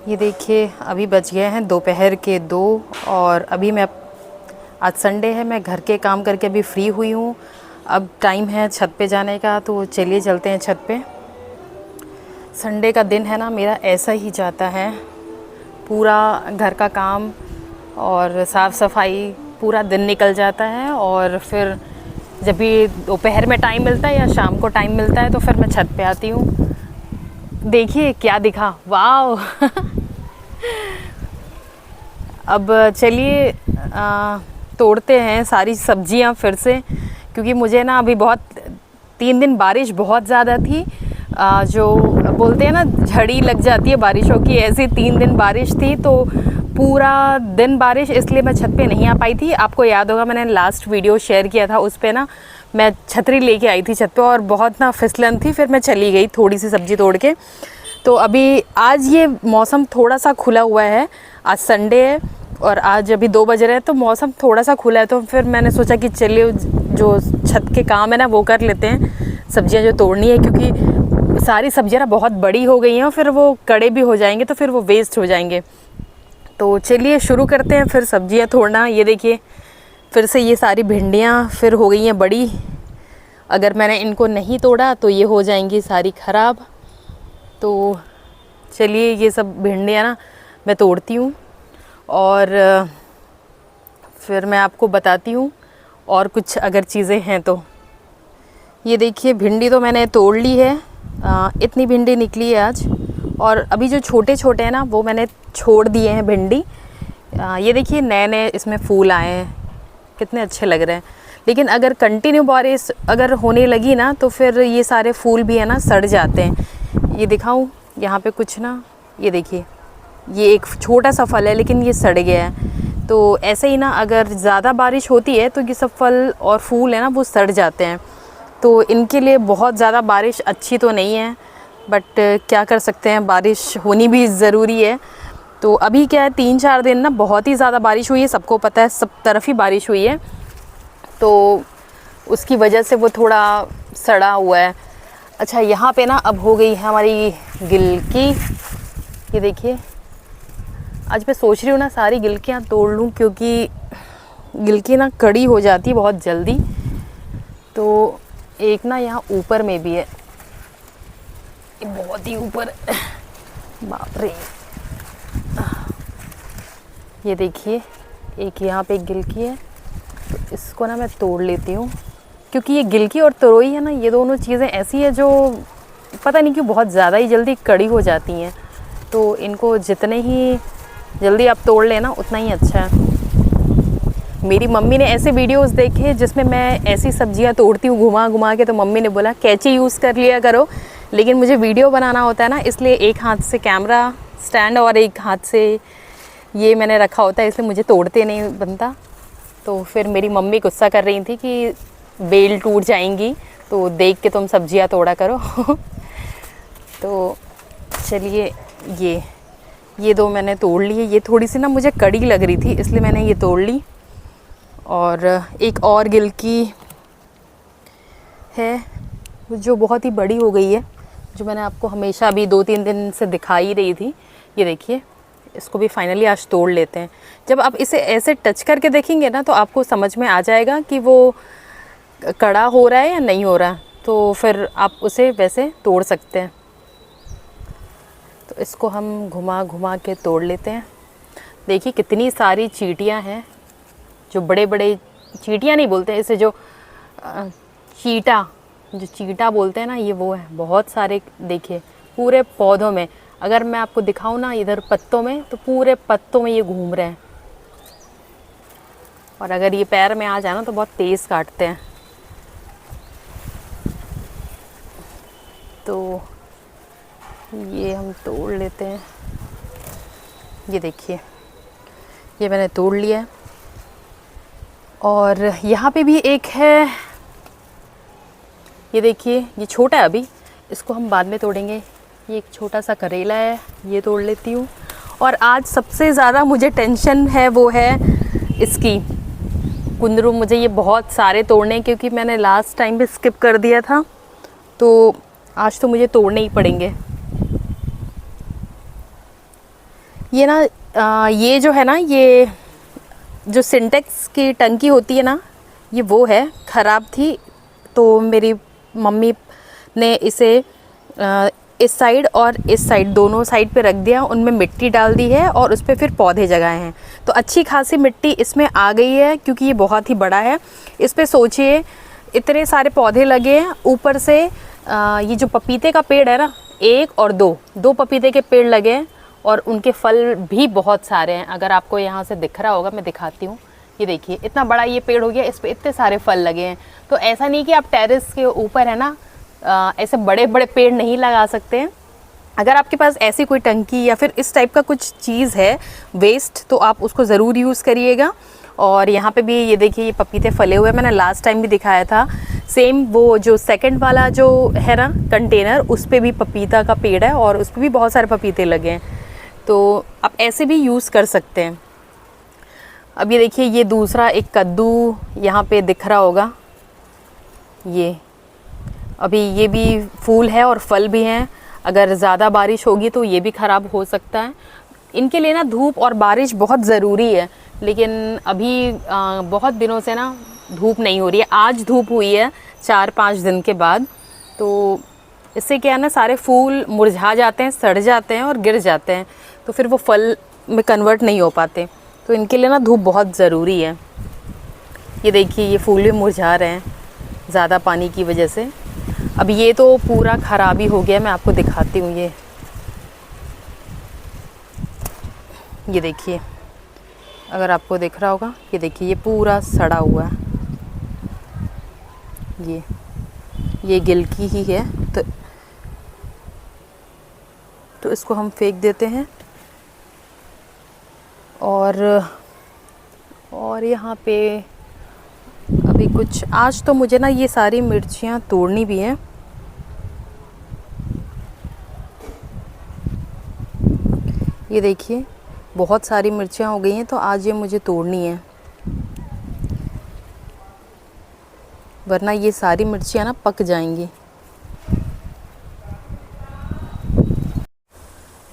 ये देखिए अभी बज गए हैं दोपहर के 2 और अभी मैं आज संडे है, मैं घर के काम करके अभी फ्री हुई हूँ। अब टाइम है छत पे जाने का, तो चलिए चलते हैं छत पे। संडे का दिन है ना, मेरा ऐसा ही जाता है। पूरा घर का काम और साफ़ सफाई, पूरा दिन निकल जाता है। और फिर जब भी दोपहर में टाइम मिलता है या शाम को टाइम मिलता है तो फिर मैं छत पे आती हूँ। देखिए क्या दिखा, वाह अब चलिए तोड़ते हैं सारी सब्जियां फिर से, क्योंकि मुझे ना अभी बहुत 3 दिन बारिश बहुत ज़्यादा थी। जो बोलते हैं ना झड़ी लग जाती है बारिशों की, ऐसी 3 दिन बारिश थी, तो पूरा दिन बारिश, इसलिए मैं छत पे नहीं आ पाई थी। आपको याद होगा मैंने लास्ट वीडियो शेयर किया था, उस पे ना मैं छतरी लेके आई थी छत पे और बहुत ना फिसलन थी, फिर मैं चली गई थोड़ी सी सब्ज़ी तोड़ के। तो अभी आज ये मौसम थोड़ा सा खुला हुआ है, आज संडे है और आज अभी 2 बज रहे हैं, तो मौसम थोड़ा सा खुला है। तो फिर मैंने सोचा कि चलिए जो छत के काम है ना वो कर लेते हैं, सब्जियां जो तोड़नी है, क्योंकि सारी सब्जियां ना बहुत बड़ी हो गई हैं और फिर वो कड़े भी हो जाएंगे तो फिर वो वेस्ट हो जाएंगे। तो चलिए शुरू करते हैं फिर सब्जियां तोड़ना। ये देखिए फिर से ये सारी भिंडियाँ फिर हो गई हैं बड़ी। अगर मैंने इनको नहीं तोड़ा तो ये हो जाएंगी सारी ख़राब। तो चलिए ये सब भिंडियाँ ना मैं तोड़ती हूँ और फिर मैं आपको बताती हूँ और कुछ अगर चीज़ें हैं तो। ये देखिए भिंडी तो मैंने तोड़ ली है, इतनी भिंडी निकली है आज। और अभी जो छोटे छोटे हैं ना वो मैंने छोड़ दिए हैं भिंडी। ये देखिए नए नए इसमें फूल आए हैं, कितने अच्छे लग रहे हैं। लेकिन अगर कंटिन्यू बारिश अगर होने लगी ना तो फिर ये सारे फूल भी है ना सड़ जाते हैं। ये दिखाऊं यहाँ पे कुछ ना, ये देखिए ये एक छोटा सा फल है लेकिन ये सड़ गया है। तो ऐसे ही ना अगर ज़्यादा बारिश होती है तो ये सब फल और फूल है ना वो सड़ जाते हैं। तो इनके लिए बहुत ज़्यादा बारिश अच्छी तो नहीं है, बट क्या कर सकते हैं, बारिश होनी भी ज़रूरी है। तो अभी क्या है 3-4 दिन ना बहुत ही ज़्यादा बारिश हुई है, सबको पता है, सब तरफ ही बारिश हुई है, तो उसकी वजह से वो थोड़ा सड़ा हुआ है। अच्छा यहाँ पे ना अब हो गई है हमारी गिलकी। ये देखिए आज मैं सोच रही हूँ ना सारी गिलकियाँ तोड़ लूँ, क्योंकि गिलकी ना कड़ी हो जाती है बहुत जल्दी। तो एक ना यहाँ ऊपर में भी है, बहुत ही ऊपर, बाप रे। ये देखिए एक यहाँ पे एक गिलकी है, तो इसको ना मैं तोड़ लेती हूँ, क्योंकि ये गिलकी और तरोई है ना, ये दोनों चीज़ें ऐसी है जो पता नहीं क्यों बहुत ज़्यादा ही जल्दी कड़ी हो जाती हैं। तो इनको जितने ही जल्दी आप तोड़ लेना उतना ही अच्छा है। मेरी मम्मी ने ऐसे वीडियोस देखे जिसमें मैं ऐसी सब्जियां तोड़ती हूँ घुमा घुमा के, तो मम्मी ने बोला कैंची यूज़ कर लिया करो। लेकिन मुझे वीडियो बनाना होता है ना, इसलिए एक हाथ से कैमरा स्टैंड और एक हाथ से ये मैंने रखा होता है, इसलिए मुझे तोड़ते नहीं बनता। तो फिर मेरी मम्मी गुस्सा कर रही थी कि बेल टूट जाएंगी, तो देख के तुम सब्जियां तोड़ा करो तो चलिए ये 2 मैंने तोड़ ली है। ये थोड़ी सी ना मुझे कड़ी लग रही थी, इसलिए मैंने ये तोड़ ली। और एक और गिलकी है जो बहुत ही बड़ी हो गई है, जो मैंने आपको हमेशा अभी 2-3 दिन से दिखाई रही थी। ये देखिए इसको भी फाइनली आज तोड़ लेते हैं। जब आप इसे ऐसे टच करके देखेंगे ना तो आपको समझ में आ जाएगा कि वो कड़ा हो रहा है या नहीं हो रहा, तो फिर आप उसे वैसे तोड़ सकते हैं। तो इसको हम घुमा घुमा के तोड़ लेते हैं। देखिए कितनी सारी चींटियां हैं, जो बड़े बड़े, चींटियां नहीं बोलते इसे, जो चीटा बोलते हैं ना, ये वो है। बहुत सारे देखिए पूरे पौधों में, अगर मैं आपको दिखाऊं ना इधर पत्तों में, तो पूरे पत्तों में ये घूम रहे हैं। और अगर ये पैर में आ जाए ना तो बहुत तेज़ काटते हैं। तो ये हम तोड़ लेते हैं। ये देखिए ये मैंने तोड़ लिया है। और यहाँ पे भी एक है, ये देखिए ये छोटा है अभी, इसको हम बाद में तोड़ेंगे। ये एक छोटा सा करेला है, ये तोड़ लेती हूँ। और आज सबसे ज़्यादा मुझे टेंशन है वो है इसकी कुंदरू। मुझे ये बहुत सारे तोड़ने, क्योंकि मैंने लास्ट टाइम भी स्किप कर दिया था, तो आज तो मुझे तोड़ने ही पड़ेंगे। ये ना ये जो है ना, ये जो सिंटेक्स की टंकी होती है ना, ये वो है, ख़राब थी। तो मेरी मम्मी ने इसे इस साइड और इस साइड दोनों साइड पे रख दिया, उनमें मिट्टी डाल दी है और उस पर फिर पौधे जगाए हैं। तो अच्छी खासी मिट्टी इसमें आ गई है क्योंकि ये बहुत ही बड़ा है। इस पे सोचिए इतने सारे पौधे लगे हैं, ऊपर से ये जो पपीते का पेड़ है ना, एक और दो पपीते के पेड़ लगे हैं और उनके फल भी बहुत सारे हैं। अगर आपको यहाँ से दिख रहा होगा, मैं दिखाती हूँ। ये देखिए इतना बड़ा ये पेड़ हो गया, इस पे इतने सारे फल लगे हैं। तो ऐसा नहीं कि आप टेरेस के ऊपर है ना ऐसे बड़े बड़े पेड़ नहीं लगा सकते हैं। अगर आपके पास ऐसी कोई टंकी या फिर इस टाइप का कुछ चीज़ है वेस्ट, तो आप उसको ज़रूर यूज़ करिएगा। और यहाँ पे भी ये देखिए ये पपीते फले हुए हैं, मैंने लास्ट टाइम भी दिखाया था। सेम वो जो सेकंड वाला जो है ना कंटेनर, उस पे भी पपीता का पेड़ है और उस पर भी बहुत सारे पपीते लगे हैं। तो आप ऐसे भी यूज़ कर सकते हैं। अब ये देखिए ये दूसरा एक कद्दू यहाँ पे दिख रहा होगा, ये अभी ये भी फूल है और फल भी हैं। अगर ज़्यादा बारिश होगी तो ये भी ख़राब हो सकता है। इनके लिए ना धूप और बारिश बहुत ज़रूरी है, लेकिन अभी बहुत दिनों से ना धूप नहीं हो रही है। आज धूप हुई है 4-5 दिन के बाद, तो इससे क्या है ना, सारे फूल मुरझा जाते हैं, सड़ जाते हैं और गिर जाते हैं, तो फिर वो फल में कन्वर्ट नहीं हो पाते। तो इनके लिए ना धूप बहुत ज़रूरी है। ये देखिए ये फूल भी मुरझा रहे हैं ज़्यादा पानी की वजह से। अब ये तो पूरा ख़राब ही हो गया, मैं आपको दिखाती हूँ। ये देखिए, अगर आपको दिख रहा होगा, ये देखिए ये पूरा सड़ा हुआ है। ये गिलकी ही है, तो इसको हम फेंक देते हैं। और यहाँ पे अभी कुछ, आज तो मुझे ना ये सारी मिर्चियाँ तोड़नी भी हैं। ये देखिए बहुत सारी मिर्चियाँ हो गई हैं, तो आज ये मुझे तोड़नी है, वरना ये सारी मिर्चियाँ ना पक जाएंगी।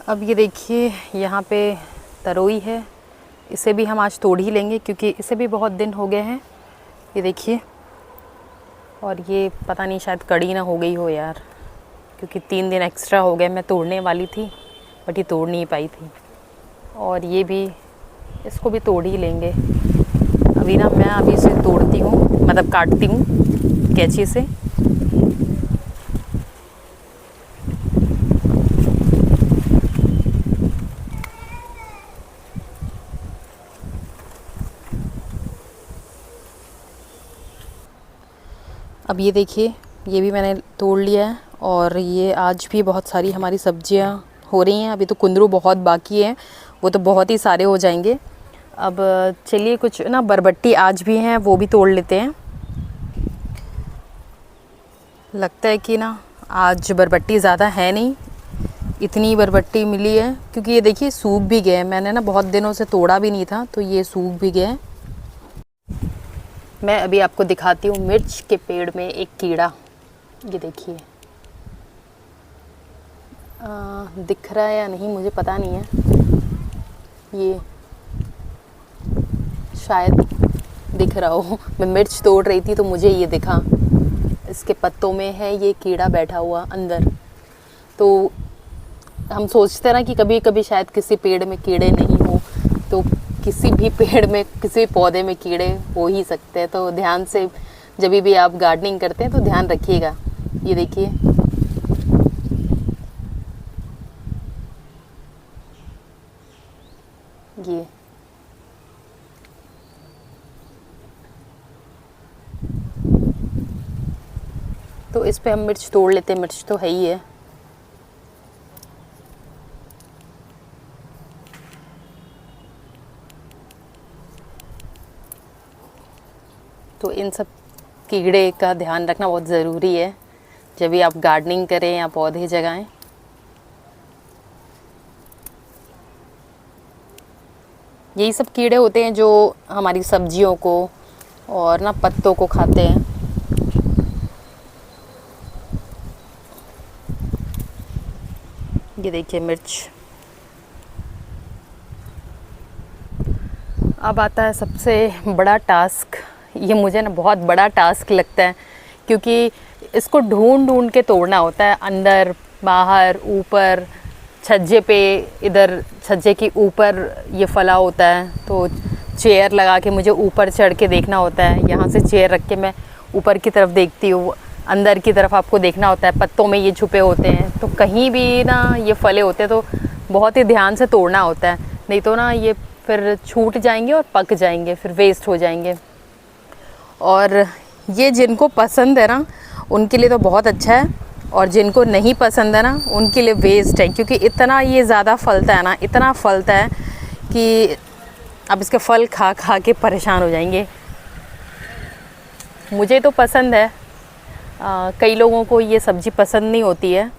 अब ये देखिए यहाँ पे तरोई है, इसे भी हम आज तोड़ ही लेंगे क्योंकि इसे भी बहुत दिन हो गए हैं। ये देखिए, और ये पता नहीं शायद कड़ी ना हो गई हो यार, क्योंकि 3 दिन एक्स्ट्रा हो गए। मैं तोड़ने वाली थी बट ये तोड़ नहीं पाई थी। और ये भी, इसको भी तोड़ ही लेंगे। अभी ना मैं अभी इसे तोड़ती हूँ, मतलब काटती हूँ कैंची से। अब ये देखिए ये भी मैंने तोड़ लिया है, और ये आज भी बहुत सारी हमारी सब्जियां हो रही हैं। अभी तो कुंदरू बहुत बाकी है, वो तो बहुत ही सारे हो जाएंगे। अब चलिए कुछ ना बरबट्टी आज भी हैं, वो भी तोड़ लेते हैं। लगता है कि ना आज बरबट्टी ज़्यादा है नहीं, इतनी बरबट्टी मिली है क्योंकि ये देखिए सूख भी गए। मैंने ना बहुत दिनों से तोड़ा भी नहीं था, तो ये सूख भी गए। मैं अभी आपको दिखाती हूँ मिर्च के पेड़ में एक कीड़ा। ये देखिए दिख रहा है या नहीं मुझे पता नहीं है, ये शायद दिख रहा हो। मैं मिर्च तोड़ रही थी तो मुझे ये दिखा, इसके पत्तों में है ये कीड़ा बैठा हुआ अंदर। तो हम सोचते हैं ना कि कभी कभी शायद किसी पेड़ में कीड़े नहीं हो, तो किसी भी पेड़ में, किसी भी पौधे में कीड़े हो ही सकते हैं। तो ध्यान से जब भी आप गार्डनिंग करते हैं तो ध्यान रखिएगा। ये देखिए ये तो इस पे हम मिर्च तोड़ लेते हैं, मिर्च तो है ही है। तो इन सब कीड़े का ध्यान रखना बहुत ज़रूरी है जब भी आप गार्डनिंग करें या पौधे जगाएं। यही सब कीड़े होते हैं जो हमारी सब्जियों को और ना पत्तों को खाते हैं। ये देखिए मिर्च, अब आता है सबसे बड़ा टास्क। ये मुझे ना बहुत बड़ा टास्क लगता है, क्योंकि इसको ढूंढ ढूंढ के तोड़ना होता है, अंदर बाहर ऊपर छज्जे पे, इधर छज्जे के ऊपर ये फला होता है, तो चेयर लगा के मुझे ऊपर चढ़ के देखना होता है। यहाँ से चेयर रख के मैं ऊपर की तरफ देखती हूँ, अंदर की तरफ आपको देखना होता है, पत्तों में ये छुपे होते हैं, तो कहीं भी ना ये फले होते हैं तो बहुत ही ध्यान से तोड़ना होता है, नहीं तो ना ये फिर छूट जाएंगे और पक जाएंगे, फिर वेस्ट हो जाएंगे। और ये जिनको पसंद है ना उनके लिए तो बहुत अच्छा है, और जिनको नहीं पसंद है ना उनके लिए वेस्ट है, क्योंकि इतना ये ज़्यादा फलता है ना, इतना फलता है कि अब इसके फल खा खा के परेशान हो जाएंगे। मुझे तो पसंद है, कई लोगों को ये सब्ज़ी पसंद नहीं होती है,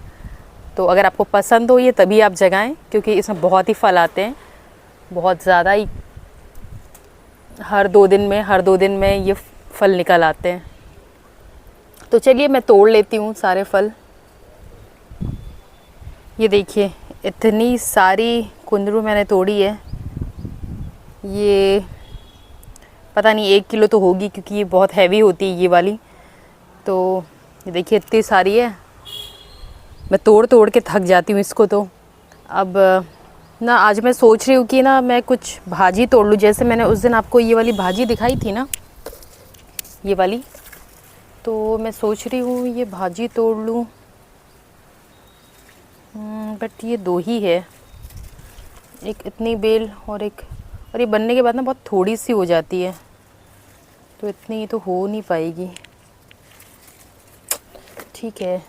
तो अगर आपको पसंद हो ये तभी आप जगाएं, क्योंकि इसमें बहुत ही फल आते हैं, बहुत ज़्यादा ही, हर दो दिन में ये फल निकल आते हैं। तो चलिए मैं तोड़ लेती हूँ सारे फल। ये देखिए इतनी सारी कुंदरू मैंने तोड़ी है, ये पता नहीं 1 किलो तो होगी, क्योंकि ये बहुत हैवी होती है ये वाली। तो ये देखिए इतनी सारी है, मैं तोड़ तोड़ के थक जाती हूँ इसको। तो अब ना आज मैं सोच रही हूँ कि ना मैं कुछ भाजी तोड़ लूँ, जैसे मैंने उस दिन आपको ये वाली भाजी दिखाई थी ना, ये वाली, तो मैं सोच रही हूँ ये भाजी तोड़ लूँ, बट ये 2 ही है, एक इतनी बेल और ये बनने के बाद ना बहुत थोड़ी सी हो जाती है, तो इतनी तो हो नहीं पाएगी। ठीक है,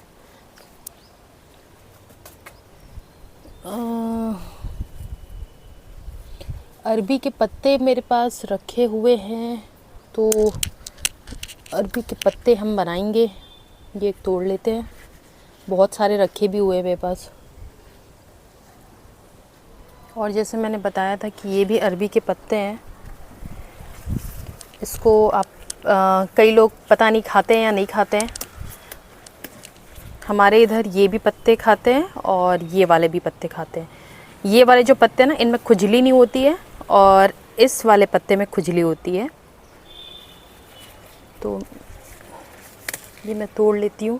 अरबी के पत्ते मेरे पास रखे हुए हैं, तो अरबी के पत्ते हम बनाएंगे। ये एक तोड़ लेते हैं, बहुत सारे रखे भी हुए हैं मेरे पास। और जैसे मैंने बताया था कि ये भी अरबी के पत्ते हैं, इसको आप कई लोग पता नहीं खाते हैं या नहीं खाते हैं। हमारे इधर ये भी पत्ते खाते हैं और ये वाले भी पत्ते खाते हैं। ये वाले जो पत्ते हैं ना, इनमें खुजली नहीं होती है, और इस वाले पत्ते में खुजली होती है। तो ये मैं तोड़ लेती हूँ।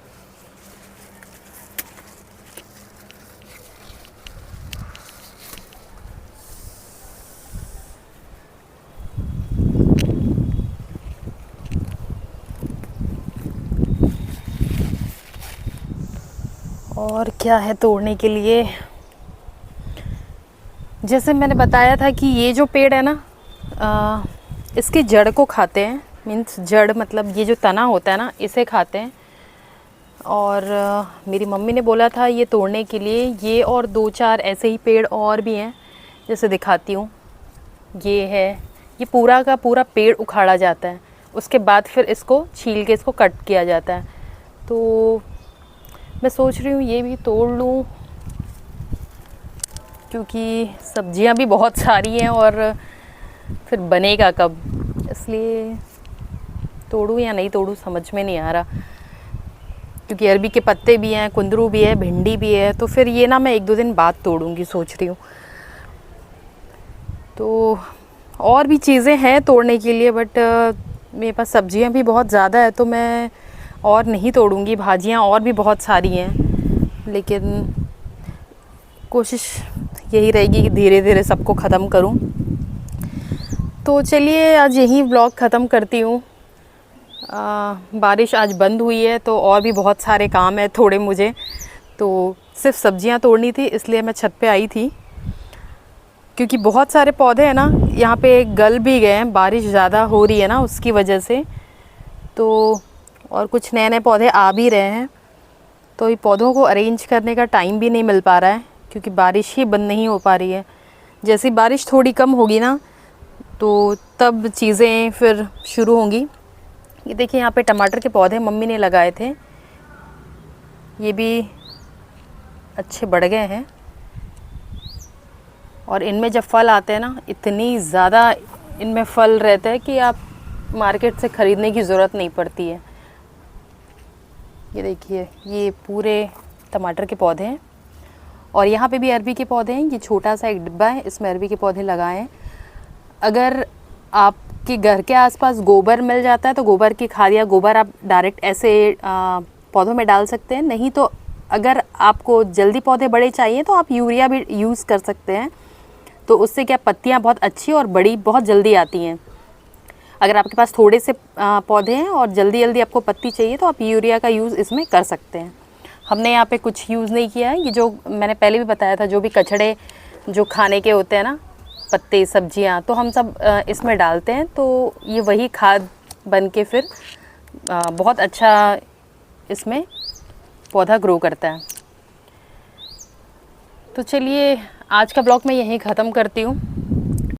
और क्या है तोड़ने के लिए, जैसे मैंने बताया था कि ये जो पेड़ है ना, इसकी जड़ को खाते हैं, मीन्स जड़ मतलब ये जो तना होता है ना, इसे खाते हैं। और मेरी मम्मी ने बोला था ये तोड़ने के लिए, ये और 2-4 ऐसे ही पेड़ और भी हैं, जैसे दिखाती हूँ। ये है, ये पूरा का पूरा पेड़ उखाड़ा जाता है, उसके बाद फिर इसको छील के इसको कट किया जाता है। तो मैं सोच रही हूँ ये भी तोड़ लूँ, क्योंकि सब्जियां भी बहुत सारी हैं और फिर बनेगा कब, इसलिए तोड़ूँ या नहीं तोड़ूँ समझ में नहीं आ रहा। क्योंकि अरबी के पत्ते भी हैं, कुंदरू भी है, भिंडी भी है, तो फिर ये ना मैं 1-2 दिन बाद तोड़ूँगी सोच रही हूँ। तो और भी चीज़ें हैं तोड़ने के लिए, बट मेरे पास सब्जियां भी बहुत ज़्यादा है, तो मैं और नहीं तोड़ूँगी। भाजियाँ और भी बहुत सारी हैं, लेकिन कोशिश यही रहेगी कि धीरे धीरे सबको ख़त्म करूँ। तो चलिए आज यही व्लॉग ख़त्म करती हूँ। बारिश आज बंद हुई है, तो और भी बहुत सारे काम है थोड़े मुझे, तो सिर्फ सब्जियां तोड़नी थी, इसलिए मैं छत पे आई थी। क्योंकि बहुत सारे पौधे हैं ना यहाँ पे गल भी गए हैं, बारिश ज़्यादा हो रही है ना उसकी वजह से, तो और कुछ नए नए पौधे आ भी रहे हैं, तो ये पौधों को अरेंज करने का टाइम भी नहीं मिल पा रहा है, क्योंकि बारिश ही बंद नहीं हो पा रही है। जैसी बारिश थोड़ी कम होगी ना, तो तब चीज़ें फिर शुरू होंगी। ये देखिए यहाँ पे टमाटर के पौधे मम्मी ने लगाए थे, ये भी अच्छे बढ़ गए हैं, और इनमें जब फल आते हैं ना, इतनी ज़्यादा इनमें फल रहते हैं कि आप मार्केट से ख़रीदने की ज़रूरत नहीं पड़ती है। ये देखिए ये पूरे टमाटर के पौधे हैं, और यहाँ पे भी अरबी के पौधे हैं। ये छोटा सा एक डिब्बा है, इसमें अरबी के पौधे लगाए हैं। अगर आपके घर के आसपास गोबर मिल जाता है तो गोबर की खाद या गोबर आप डायरेक्ट ऐसे पौधों में डाल सकते हैं। नहीं तो अगर आपको जल्दी पौधे बड़े चाहिए तो आप यूरिया भी यूज़ कर सकते हैं। तो उससे क्या पत्तियां बहुत अच्छी और बड़ी बहुत जल्दी आती हैं। अगर आपके पास थोड़े से पौधे हैं और जल्दी जल्दी आपको पत्ती चाहिए तो आप यूरिया का यूज़ इसमें कर सकते हैं। हमने यहाँ पे कुछ यूज़ नहीं किया है। ये जो मैंने पहले भी बताया था, जो भी कचड़े जो खाने के होते हैं ना, पत्ते सब्जियाँ, तो हम सब इसमें डालते हैं। तो ये वही खाद बन के फिर बहुत अच्छा इसमें पौधा ग्रो करता है। तो चलिए आज का ब्लॉग मैं यहीं ख़त्म करती हूँ।